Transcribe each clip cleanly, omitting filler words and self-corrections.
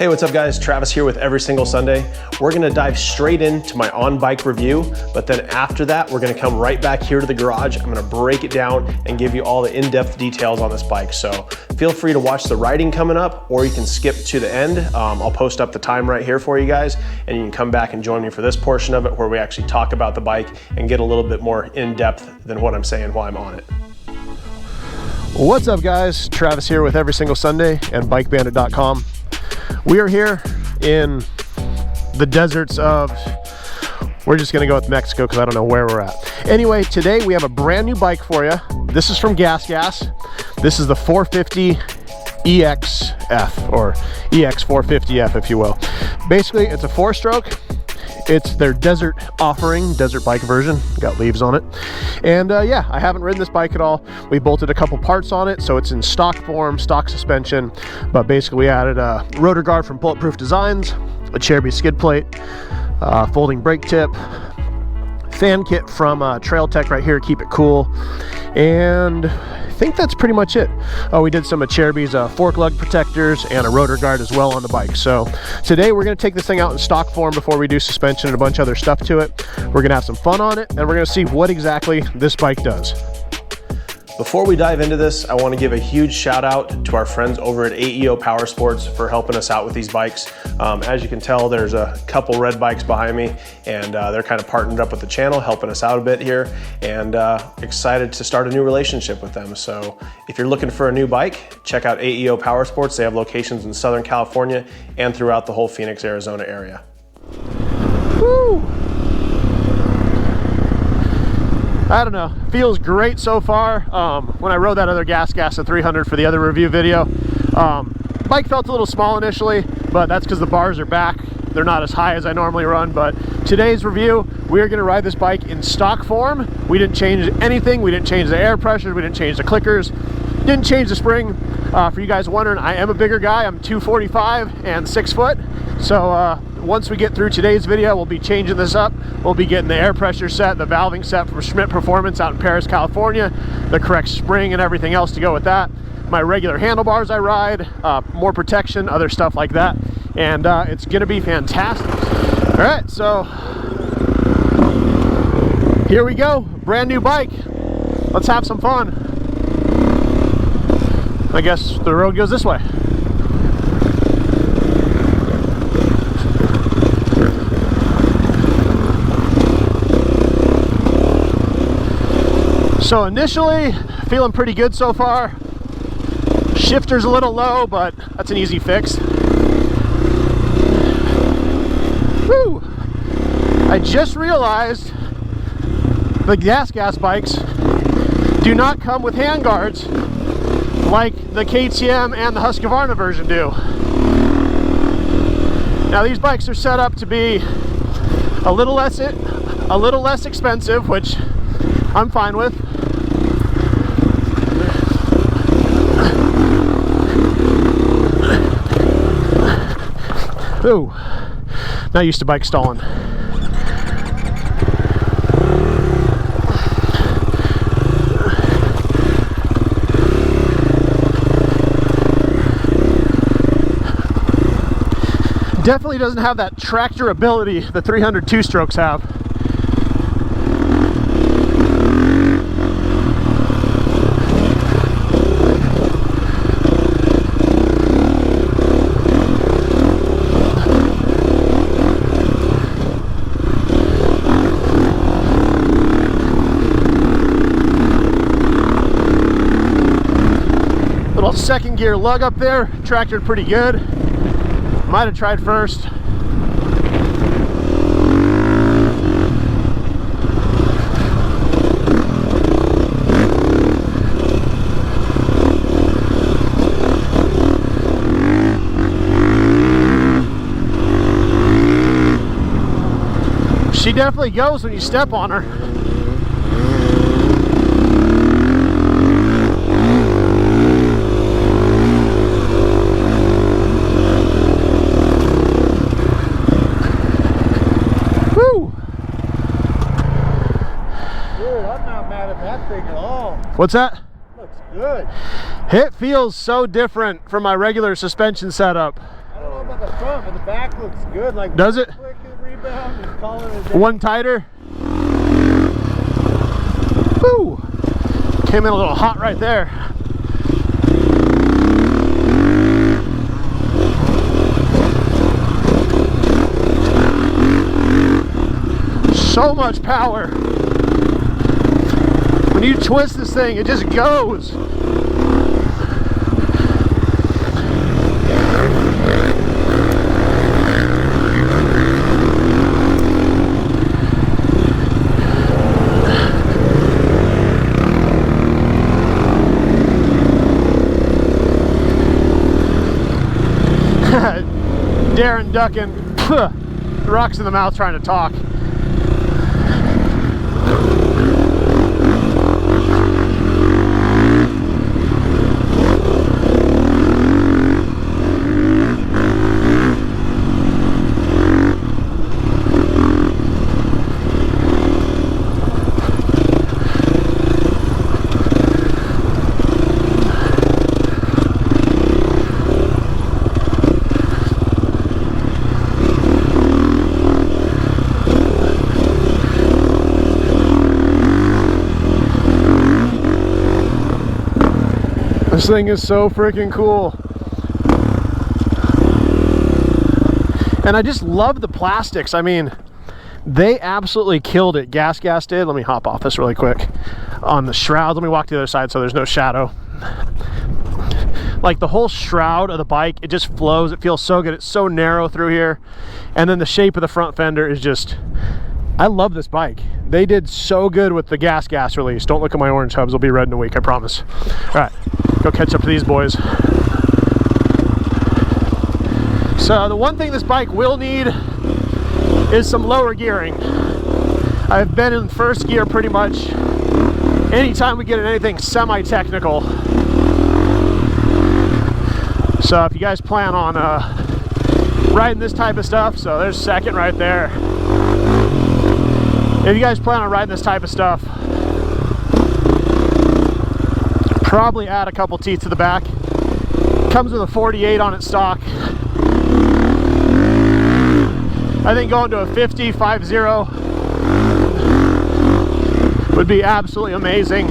Hey, what's up guys? Travis here with Every Single Sunday. We're gonna dive straight into my on-bike review, but then after that, we're gonna come right back here to the garage. I'm gonna break it down and give you all the in-depth details on this bike. So feel free to watch the riding coming up, or you can skip to the end. I'll post up the time right here for you guys, and you can come back and join me for this portion of it where we actually talk about the bike and get a little bit more in-depth than what I'm saying while I'm on it. What's up guys? Travis here with Every Single Sunday and BikeBandit.com. We are here in the deserts of, we're just gonna go with Mexico because I don't know where we're at. Anyway, today we have a brand new bike for you. This is from GasGas. This is the 450 EX-F, or EX-450F if you will. Basically, it's a 4-stroke. It's their desert offering, desert bike version. Got leaves on it. And yeah, I haven't ridden this bike at all. We bolted a couple parts on it, so it's in stock form, stock suspension. But basically we added a rotor guard from Bulletproof Designs, a Cherby skid plate, folding brake tip, fan kit from Trail Tech right here, keep it cool. And I think that's pretty much it. Oh, we did some of Cherby's fork lug protectors and a rotor guard as well on the bike. So today we're gonna take this thing out in stock form before we do suspension and a bunch of other stuff to it. We're gonna have some fun on it, and we're gonna see what exactly this bike does. Before we dive into this, I want to give a huge shout out to our friends over at AEO Powersports for helping us out with these bikes. As you can tell, there's a couple red bikes behind me, and they're kind of partnered up with the channel, helping us out a bit here, and excited to start a new relationship with them. So if you're looking for a new bike, check out AEO Powersports. They have locations in Southern California and throughout the whole Phoenix, Arizona area. Woo! I don't know, feels great so far. When I rode that other GasGas at 300 for the other review video, bike felt a little small initially, but that's because the bars are back. They're not as high as I normally run. But today's review, we are gonna ride this bike in stock form. We didn't change anything. We didn't change the air pressure. We didn't change the clickers. Didn't change the spring. For you guys wondering, I am a bigger guy. I'm 245 and 6 foot. So once we get through today's video, we'll be changing this up. We'll be getting the air pressure set, the valving set from Schmidt Performance out in Paris, California, the correct spring and everything else to go with that. My regular handlebars I ride, more protection, other stuff like that. And it's gonna be fantastic. All right, so here we go, brand new bike. Let's have some fun. I guess the road goes this way. So initially, feeling pretty good so far. Shifter's a little low, but that's an easy fix. Woo! I just realized the GasGas bikes do not come with handguards like the KTM and the Husqvarna version do. Now these bikes are set up to be a little less expensive, which I'm fine with. Ooh, not used to bike stalling. Definitely doesn't have that tractor ability the 300 two-strokes have. Little second gear lug up there, tractored pretty good. Might have tried first. She definitely goes when you step on her. What's that? Looks good. It feels so different from my regular suspension setup. I don't know about the front, but the back looks good. Like, does it? Quick rebound and call it a day. One tighter. Woo! Came in a little hot right there. So much power. When you twist this thing, it just goes. Darren ducking, rocks in the mouth trying to talk. This thing is so freaking cool. And I just love the plastics. I mean, they absolutely killed it. GasGas did. Let me hop off this really quick. On the shroud, let me walk to the other side so there's no shadow. Like the whole shroud of the bike, it just flows. It feels so good. It's so narrow through here. And then the shape of the front fender is just, I love this bike. They did so good with the GasGas release. Don't look at my orange hubs. They'll be red in a week, I promise. All right, go catch up to these boys. So the one thing this bike will need is some lower gearing. I've been in first gear pretty much anytime we get in anything semi-technical. So if you guys plan on riding this type of stuff, so there's second right there. If you guys plan on riding this type of stuff, probably add a couple teeth to the back. Comes with a 48 on its stock. I think going to a 50 would be absolutely amazing.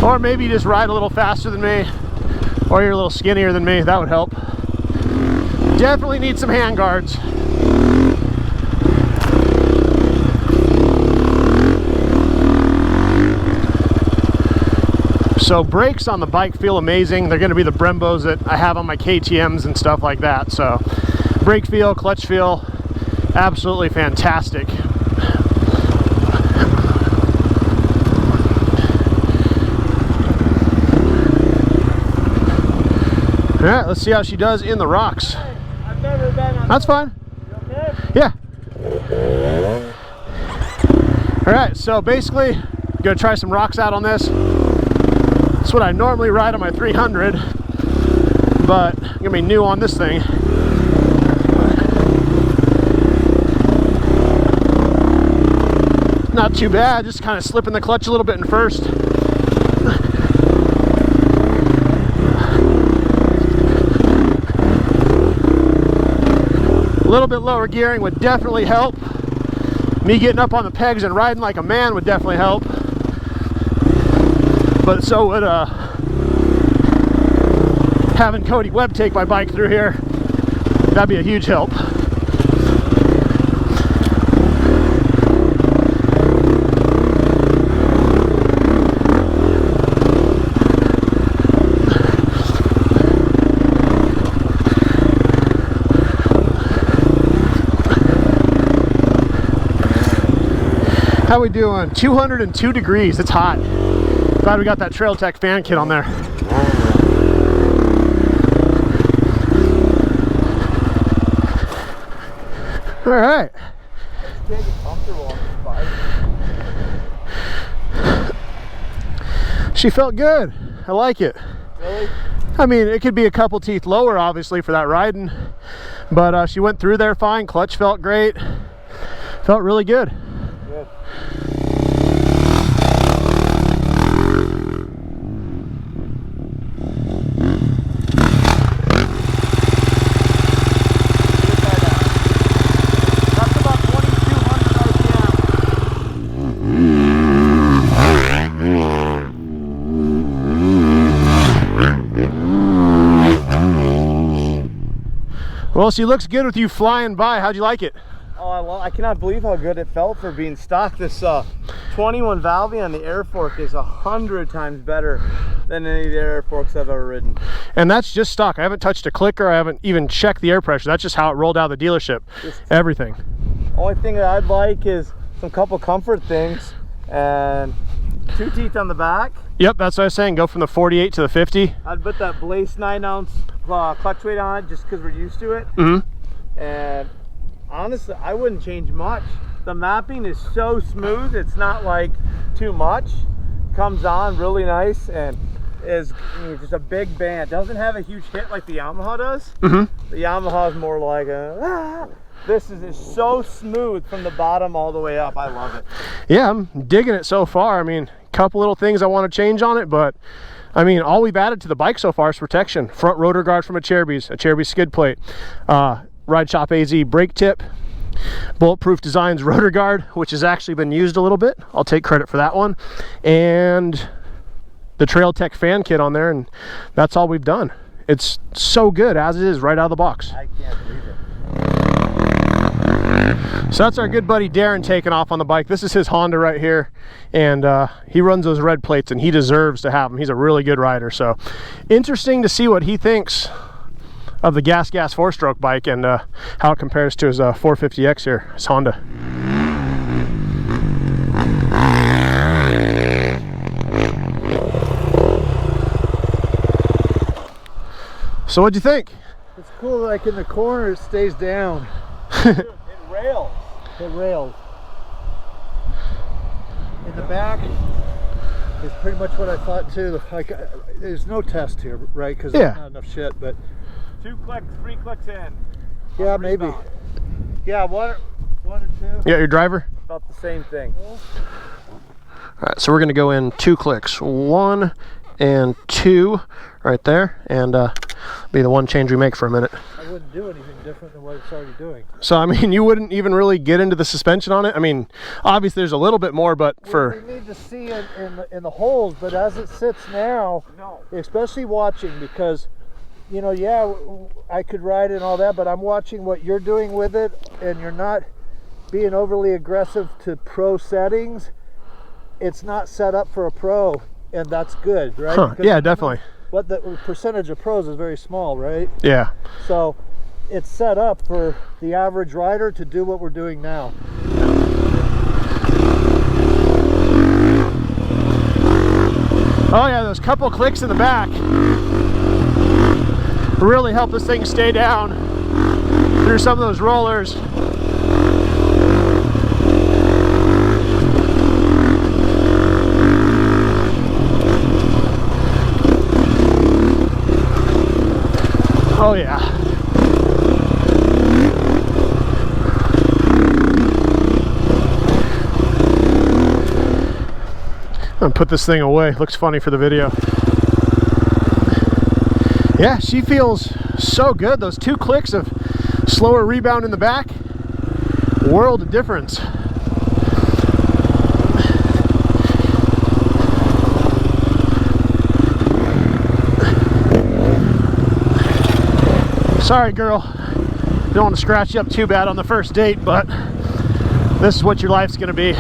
Or maybe you just ride a little faster than me, or you're a little skinnier than me. That would help. Definitely need some hand guards. So brakes on the bike feel amazing. They're going to be the Brembos that I have on my KTMs and stuff like that. So brake feel, clutch feel, absolutely fantastic. All right, let's see how she does in the rocks. I've never been on. That's fine. You okay? Yeah. All right, so basically, gonna try some rocks out on this. That's what I normally ride on my 300, but I'm gonna be new on this thing. Not too bad, just kind of slipping the clutch a little bit in first. A little bit lower gearing would definitely help. Me getting up on the pegs and riding like a man would definitely help. But so would having Cody Webb take my bike through here. That'd be a huge help. How we doing? 202 degrees. It's hot. Glad we got that Trail Tech fan kit on there. All right. She felt good. I like it. Really? I mean, it could be a couple teeth lower, obviously, for that riding, but she went through there fine. Clutch felt great. Felt really good. Good. Well, she looks good with you flying by. How'd you like it? Oh, I cannot believe how good it felt for being stock. This 21 valve on the air fork is 100 times better than any of the air forks I've ever ridden. And that's just stock. I haven't touched a clicker. I haven't even checked the air pressure. That's just how it rolled out of the dealership. Everything. Only thing that I'd like is some couple comfort things and 2 teeth on the back. Yep, that's what I was saying. Go from the 48 to the 50. I'd put that Blaze 9-ounce clutch weight on it just because we're used to it. And honestly, I wouldn't change much. The mapping is so smooth. It's not like too much. Comes on really nice and is just a big band. Doesn't have a huge hit like the Yamaha does. The Yamaha is more like a This is so smooth from the bottom all the way up. I love it. Yeah, I'm digging it so far. I mean, a couple little things I want to change on it, but I mean, all we've added to the bike so far is protection. Front rotor guard from a Cherubies skid plate, Ride Shop AZ brake tip, Bulletproof Designs rotor guard, which has actually been used a little bit. I'll take credit for that one. And the Trail Tech fan kit on there, and that's all we've done. It's so good as it is right out of the box. I can't believe it. So that's our good buddy Darren taking off on the bike. This is his Honda right here, and he runs those red plates, and he deserves to have them. He's a really good rider. So interesting to see what he thinks of the GasGas 4-stroke bike and how it compares to his 450X here, his Honda. So what'd you think? It's cool, like in the corner it stays down. It rails. It rails. In the back is pretty much what I thought too. Like, there's no test here, right? Because there's not enough shit, but 2 clicks, 3 clicks in. yeah, maybe. Yeah, one or two. You got your driver? About the same thing. All right, so we're gonna go in 2 clicks, 1 and 2 right there, and be the one change we make for a minute. I wouldn't do anything different than what it's already doing. So I mean, you wouldn't even really get into the suspension on it. I mean, obviously there's a little bit more, but we need to see it in the holes, but as it sits now, especially watching, because you know, yeah, I could ride it and all that, but I'm watching what you're doing with it, and you're not being overly aggressive to pro settings. It's not set up for a pro, and that's good, right? Yeah, definitely. But the percentage of pros is very small, right? Yeah. So it's set up for the average rider to do what we're doing now. Oh yeah, those couple clicks in the back really help this thing stay down through some of those rollers. Oh yeah. I'm gonna put this thing away. Looks funny for the video. Yeah, she feels so good. Those 2 clicks of slower rebound in the back, world of difference. Sorry, girl. Don't want to scratch you up too bad on the first date, but this is what your life's gonna be.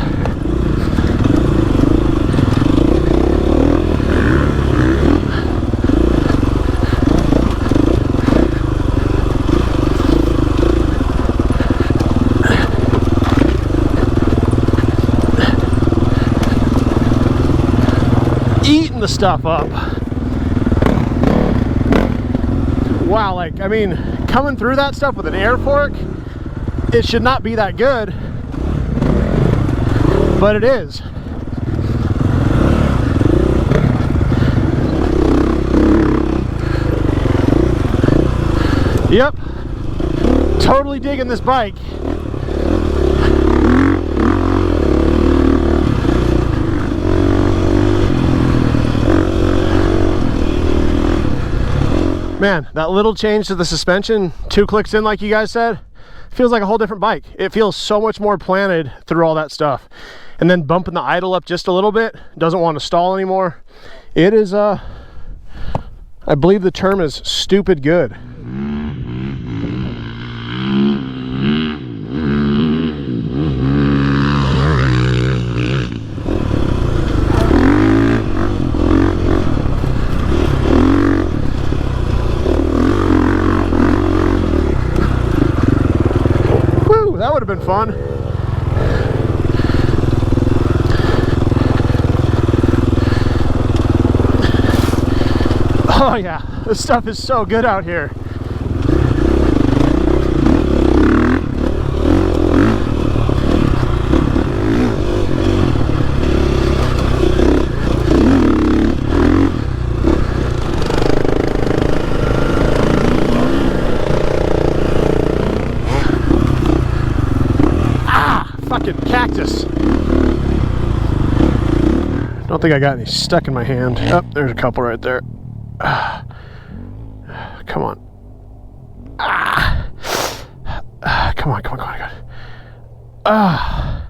Eating the stuff up. Wow, like, I mean, coming through that stuff with an air fork, it should not be that good, but it is. Yep, totally digging this bike. Man, that little change to the suspension, 2 clicks in like you guys said, feels like a whole different bike. It feels so much more planted through all that stuff. And then bumping the idle up just a little bit, doesn't want to stall anymore. It is, I believe the term is stupid good. fun. Oh yeah, this stuff is so good out here. Fucking cactus. Don't think I got any stuck in my hand. Oh, there's a couple right there. Come on. Come on, come on, come on, come on.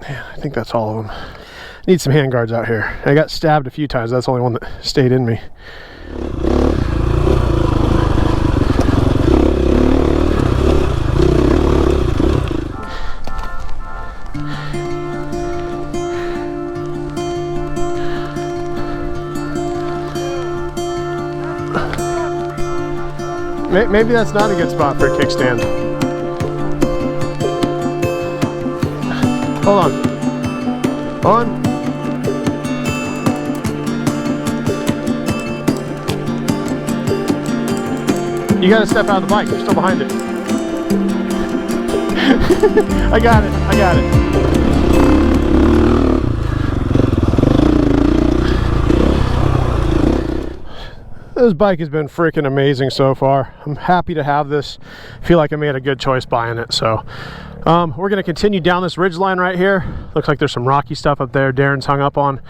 Man, I think that's all of them. Need some hand guards out here. I got stabbed a few times. That's the only one that stayed in me. Maybe that's not a good spot for a kickstand. Hold on. Hold on. You gotta step out of the bike. You're still behind it. I got it. I got it. This bike has been freaking amazing so far. I'm happy to have this. I feel like I made a good choice buying it. So we're going to continue down this ridge line right here. Looks like there's some rocky stuff up there Darren's hung up on.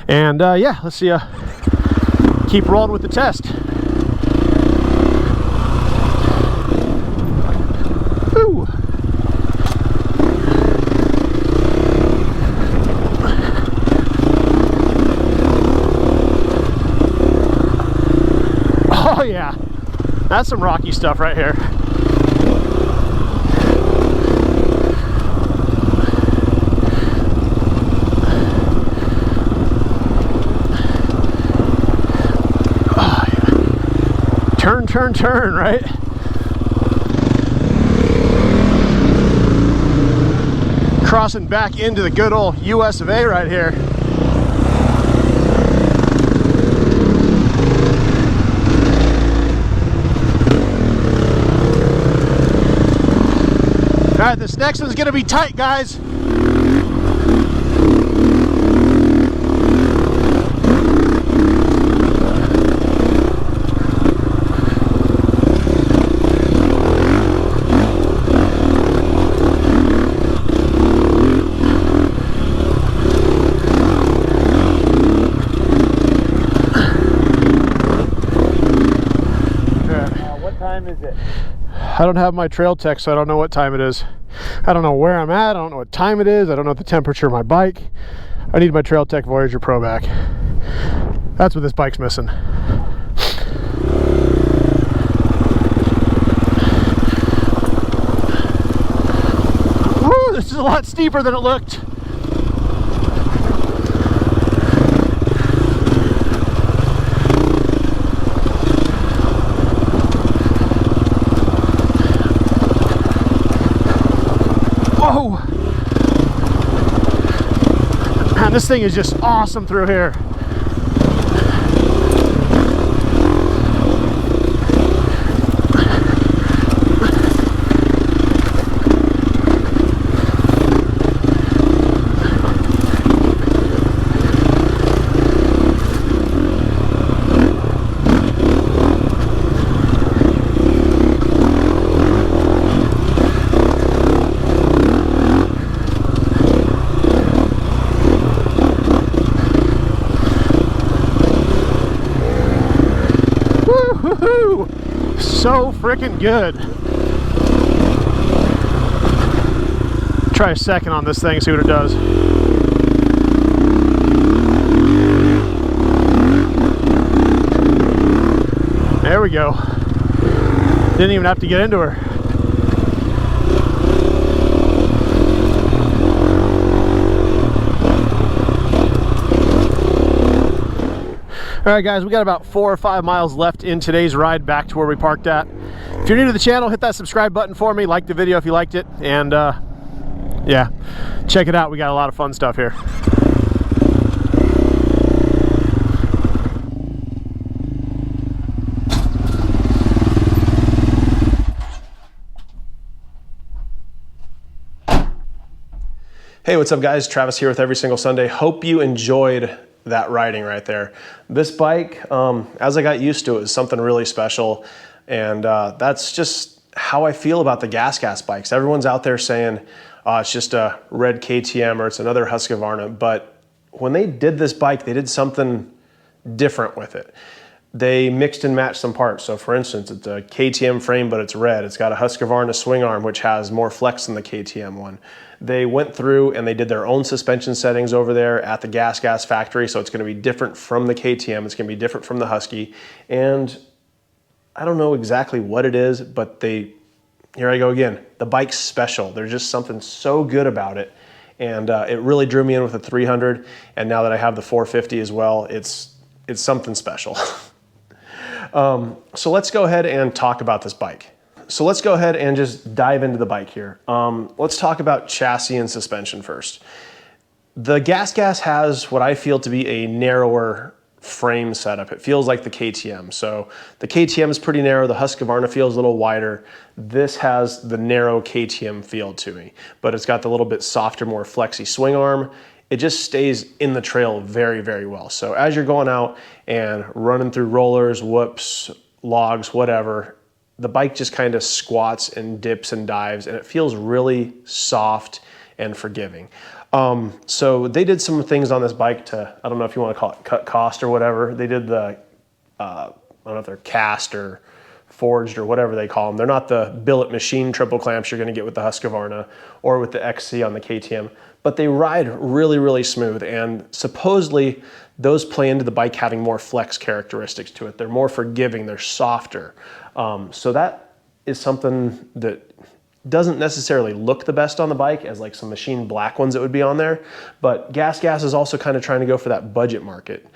And yeah, let's see. Keep rolling with the test. Woo. Oh yeah, that's some rocky stuff right here. Oh, yeah. Turn, turn, turn, right? Crossing back into the good old US of A right here. All right, this next one's gonna be tight, guys. What time is it? I don't have my trail tech, so I don't know what time it is. I don't know where I'm at. I don't know what time it is. I don't know the temperature of my bike. I need my Trail Tech Voyager Pro back. That's what this bike's missing. Woo, this is a lot steeper than it looked. Whoa! Man, this thing is just awesome through here. So freaking good. Try a second on this thing, see what it does. There we go. Didn't even have to get into her. All right, guys, we got about 4 or 5 miles left in today's ride back to where we parked at. If you're new to the channel, hit that subscribe button for me. Like the video if you liked it. And yeah, check it out. We got a lot of fun stuff here. Hey, what's up guys? Travis here with Every Single Sunday. Hope you enjoyed that riding right there. This bike, as I got used to it, was something really special. And that's just how I feel about the GasGas bikes. Everyone's out there saying, it's just a red KTM or it's another Husqvarna. But when they did this bike, they did something different with it. They mixed and matched some parts. So for instance, it's a KTM frame, but it's red. It's got a Husqvarna swing arm, which has more flex than the KTM one. They went through and they did their own suspension settings over there at the GasGas factory. So it's gonna be different from the KTM. It's gonna be different from the Husky. And I don't know exactly what it is, but here I go again. The bike's special. There's just something so good about it. And it really drew me in with the 300. And now that I have the 450 as well, it's something special. So let's go ahead and talk about this bike. So let's go ahead and just dive into the bike here. Let's talk about chassis and suspension first. The GasGas has what I feel to be a narrower frame setup. It feels like the KTM. So the KTM is pretty narrow. The Husqvarna feels a little wider. This has the narrow KTM feel to me, but it's got the little bit softer, more flexy swing arm. It just stays in the trail very, very well. So as you're going out and running through rollers, whoops, logs, whatever, the bike just kind of squats and dips and dives, and it feels really soft and forgiving. So they did some things on this bike to, I don't know if you want to call it cut cost or whatever. They did the, I don't know if they're cast or forged or whatever they call them. They're not the billet machine triple clamps you're going to get with the Husqvarna or with the XC on the KTM, but they ride really, really smooth. And supposedly those play into the bike having more flex characteristics to it. They're more forgiving, they're softer. So that is something that doesn't necessarily look the best on the bike as like some machine black ones that would be on there, but GasGas is also kind of trying to go for that budget market.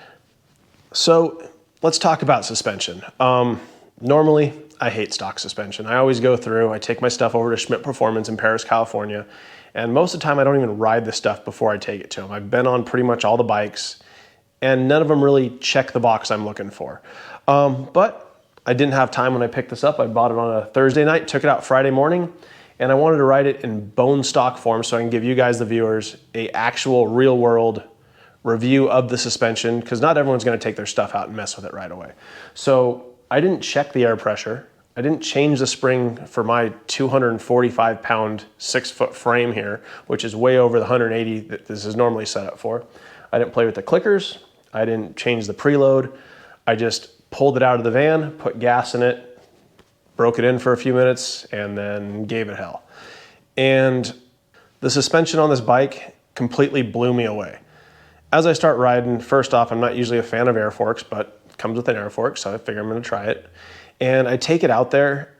So let's talk about suspension. Normally, I hate stock suspension. I always go through, I take my stuff over to Schmidt Performance in Paris, California, and most of the time I don't even ride the stuff before I take it to them. I've been on pretty much all the bikes, and none of them really check the box I'm looking for. But I didn't have time when I picked this up. I bought it on a Thursday night, took it out Friday morning, and I wanted to ride it in bone stock form so I can give you guys, the viewers, a actual real world review of the suspension, because not everyone's gonna take their stuff out and mess with it right away. So I didn't check the air pressure. I didn't change the spring for my 245 pound 6-foot frame here, which is way over the 180 that this is normally set up for. I didn't play with the clickers. I didn't change the preload. I just pulled it out of the van, put gas in it, broke it in for a few minutes, and then gave it hell. And the suspension on this bike completely blew me away. As I start riding, first off, I'm not usually a fan of air forks, but it comes with an air fork, so I figure I'm gonna try it. And I take it out there,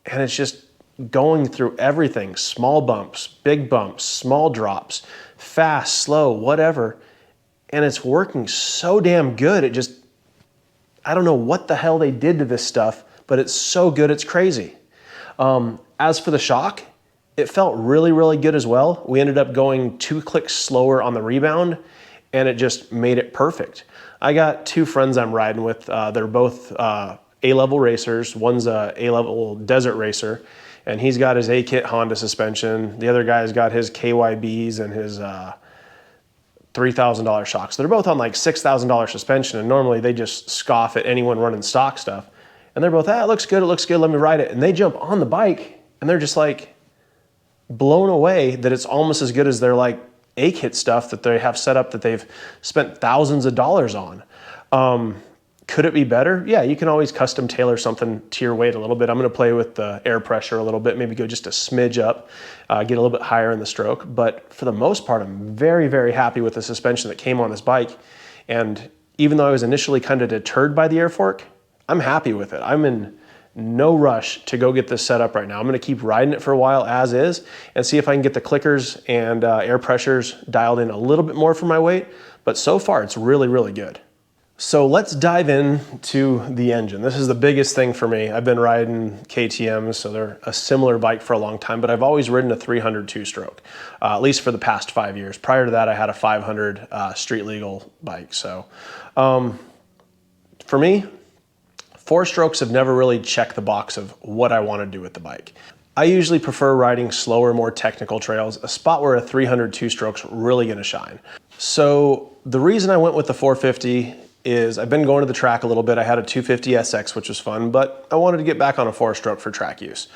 and it's just going through everything. Small bumps, big bumps, small drops, fast, slow, whatever. And it's working so damn good. It just, I don't know what the hell they did to this stuff, but it's so good, it's crazy. As for the shock, it felt really, really good as well. We ended up going 2 clicks slower on the rebound, and it just made it perfect. I got 2 friends I'm riding with. They're both A-level racers. One's a A-level desert racer, and he's got his A-kit Honda suspension. The other guy's got his KYBs and his $3,000 shocks. So they're both on like $6,000 suspension, and normally they just scoff at anyone running stock stuff. And they're both, it looks good, let me ride it. And they jump on the bike, and they're just like blown away that it's almost as good as their like A-kit stuff that they have set up that they've spent thousands of dollars on. Could it be better? Yeah, you can always custom tailor something to your weight a little bit. I'm gonna play with the air pressure a little bit, maybe go just a smidge up, get a little bit higher in the stroke. But for the most part, I'm very, very happy with the suspension that came on this bike. And even though I was initially kind of deterred by the air fork, I'm happy with it. I'm in no rush to go get this set up right now. I'm gonna keep riding it for a while as is and see if I can get the clickers and air pressures dialed in a little bit more for my weight. But so far, it's really, really good. So let's dive into the engine. This is the biggest thing for me. I've been riding KTMs, so they're a similar bike for a long time, but I've always ridden a 300 two-stroke, at least for the past 5 years. Prior to that, I had a 500 street legal bike. So for me, 4-strokes have never really checked the box of what I want to do with the bike. I usually prefer riding slower, more technical trails, a spot where a 300 two-stroke's really going to shine. So the reason I went with the 450 is I've been going to the track a little bit. I had a 250 SX, which was fun, but I wanted to get back on a 4-stroke for track use.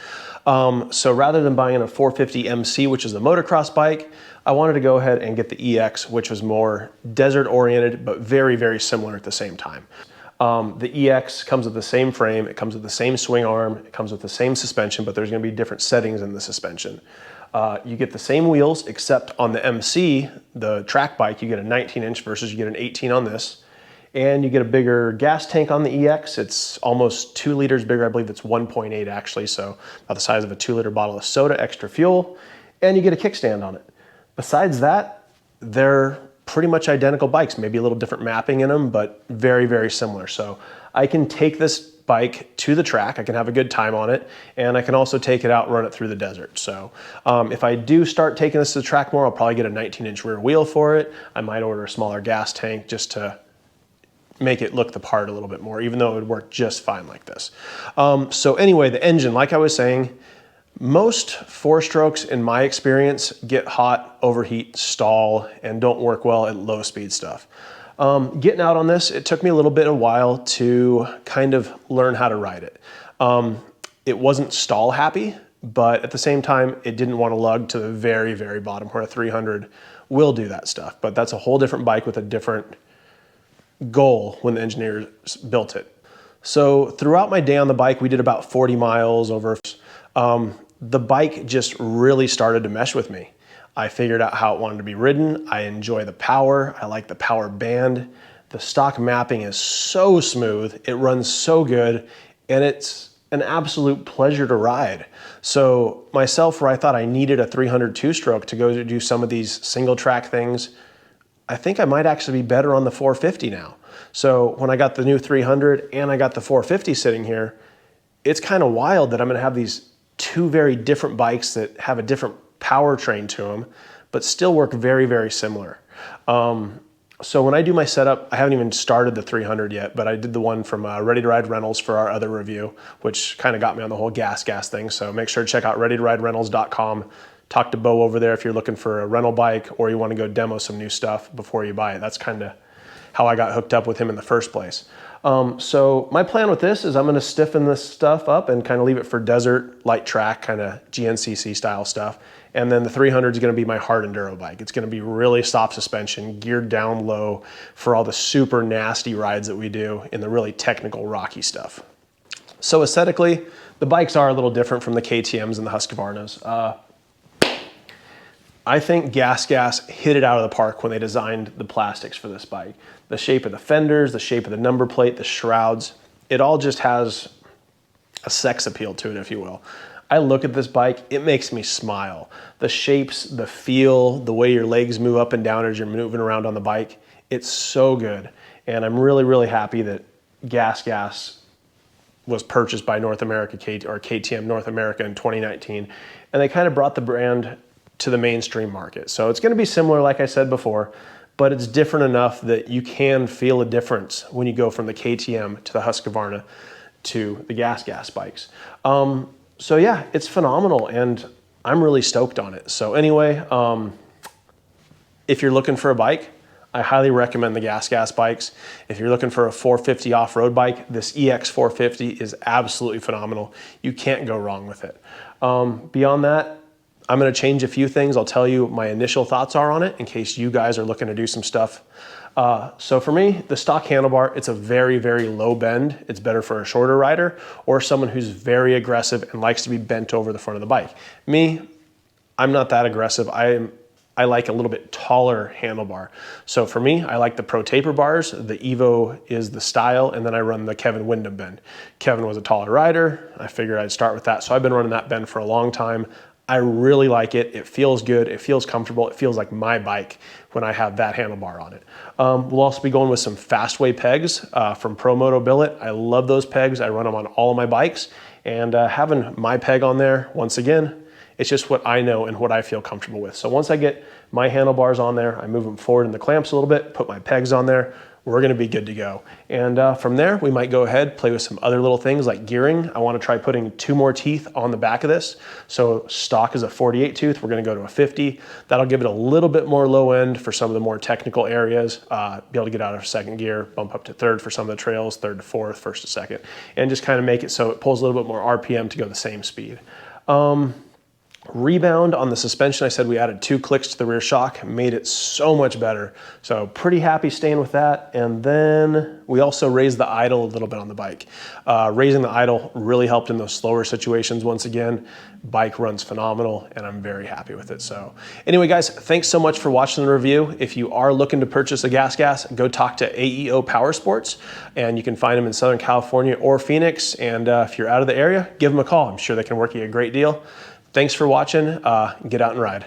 So rather than buying a 450 MC, which is the motocross bike, I wanted to go ahead and get the EX, which was more desert oriented, but very, very similar at the same time. The EX comes with the same frame, it comes with the same swing arm, it comes with the same suspension, but there's gonna be different settings in the suspension. You get the same wheels, except on the MC, the track bike, you get a 19-inch versus you get an 18 on this. And you get a bigger gas tank on the EX. It's almost 2 liters bigger. I believe it's 1.8 actually, so about the size of a 2-liter bottle of soda, extra fuel. And you get a kickstand on it. Besides that, they're pretty much identical bikes, maybe a little different mapping in them, but very, very similar. So I can take this bike to the track, I can have a good time on it, and I can also take it out and run it through the desert. So if I do start taking this to the track more, I'll probably get a 19-inch rear wheel for it. I might order a smaller gas tank just to make it look the part a little bit more, even though it would work just fine like this. So anyway, the engine, like I was saying, most 4-strokes in my experience get hot, overheat, stall, and don't work well at low speed stuff. Getting out on this, it took me a little bit of a while to kind of learn how to ride it. It wasn't stall happy, but at the same time, it didn't want to lug to the very, very bottom where a 300 will do that stuff. But that's a whole different bike with a different goal when the engineers built it. So throughout my day on the bike, we did about 40 miles over. The bike just really started to mesh with me. I figured out how it wanted to be ridden. I enjoy the power. I like the power band. The stock mapping is so smooth. It runs so good, and it's an absolute pleasure to ride. So myself, where I thought I needed a 300 two-stroke to go to do some of these single track things, I think I might actually be better on the 450 now. So when I got the new 300 and I got the 450 sitting here, it's kind of wild that I'm gonna have these two very different bikes that have a different powertrain to them, but still work very, very similar. So when I do my setup, I haven't even started the 300 yet, but I did the one from Ready to Ride Rentals for our other review, which kind of got me on the whole GasGas thing. So make sure to check out readytoriderentals.com. Talk to Bo over there if you're looking for a rental bike or you want to go demo some new stuff before you buy it. That's kind of how I got hooked up with him in the first place. So my plan with this is I'm going to stiffen this stuff up and kind of leave it for desert, light track, kind of GNCC style stuff. And then the 300 is going to be my hard enduro bike. It's going to be really soft suspension, geared down low for all the super nasty rides that we do in the really technical rocky stuff. So aesthetically, the bikes are a little different from the KTMs and the Husqvarnas. I think GasGas hit it out of the park when they designed the plastics for this bike. The shape of the fenders, the shape of the number plate, the shrouds, it all just has a sex appeal to it, if you will. I look at this bike, it makes me smile. The shapes, the feel, the way your legs move up and down as you're moving around on the bike, it's so good. And I'm really, really happy that GasGas was purchased by North America, or KTM North America in 2019. And they kind of brought the brand to the mainstream market. So it's gonna be similar, like I said before, but it's different enough that you can feel a difference when you go from the KTM to the Husqvarna to the GasGas bikes. So yeah, it's phenomenal and I'm really stoked on it. So anyway, if you're looking for a bike, I highly recommend the GasGas bikes. If you're looking for a 450 off-road bike, this EX-450 is absolutely phenomenal. You can't go wrong with it. Beyond that, I'm gonna change a few things. I'll tell you what my initial thoughts are on it in case you guys are looking to do some stuff. So for me, the stock handlebar, it's a very, very low bend. It's better for a shorter rider or someone who's very aggressive and likes to be bent over the front of the bike. Me, I'm not that aggressive. I like a little bit taller handlebar. So for me, I like the Pro Taper bars. The Evo is the style, and then I run the Kevin Windham bend. Kevin was a taller rider. I figured I'd start with that. So I've been running that bend for a long time. I really like it. It feels good. It feels comfortable. It feels like my bike when I have that handlebar on it. We'll also be going with some Fastway pegs from ProMoto Billet. I love those pegs. I run them on all of my bikes, and having my peg on there, once again, it's just what I know and what I feel comfortable with. So once I get my handlebars on there, I move them forward in the clamps a little bit, put my pegs on there, we're gonna be good to go. And from there, we might go ahead, play with some other little things like gearing. I wanna try putting 2 more teeth on the back of this. So stock is a 48 tooth, we're gonna go to a 50. That'll give it a little bit more low end for some of the more technical areas, be able to get out of second gear, bump up to third for some of the trails, third to fourth, first to second, and just kind of make it so it pulls a little bit more RPM to go the same speed. Rebound on the suspension, I said we added 2 clicks to the rear shock, made it so much better. So pretty happy staying with that. And then we also raised the idle a little bit on the bike. Raising the idle really helped in those slower situations. Once again, bike runs phenomenal and I'm very happy with it. So anyway, guys, thanks so much for watching the review. If you are looking to purchase a GasGas, go talk to AEO Powersports, and you can find them in Southern California or Phoenix. And if you're out of the area, give them a call. I'm sure they can work you a great deal. Thanks for watching. Get out and ride.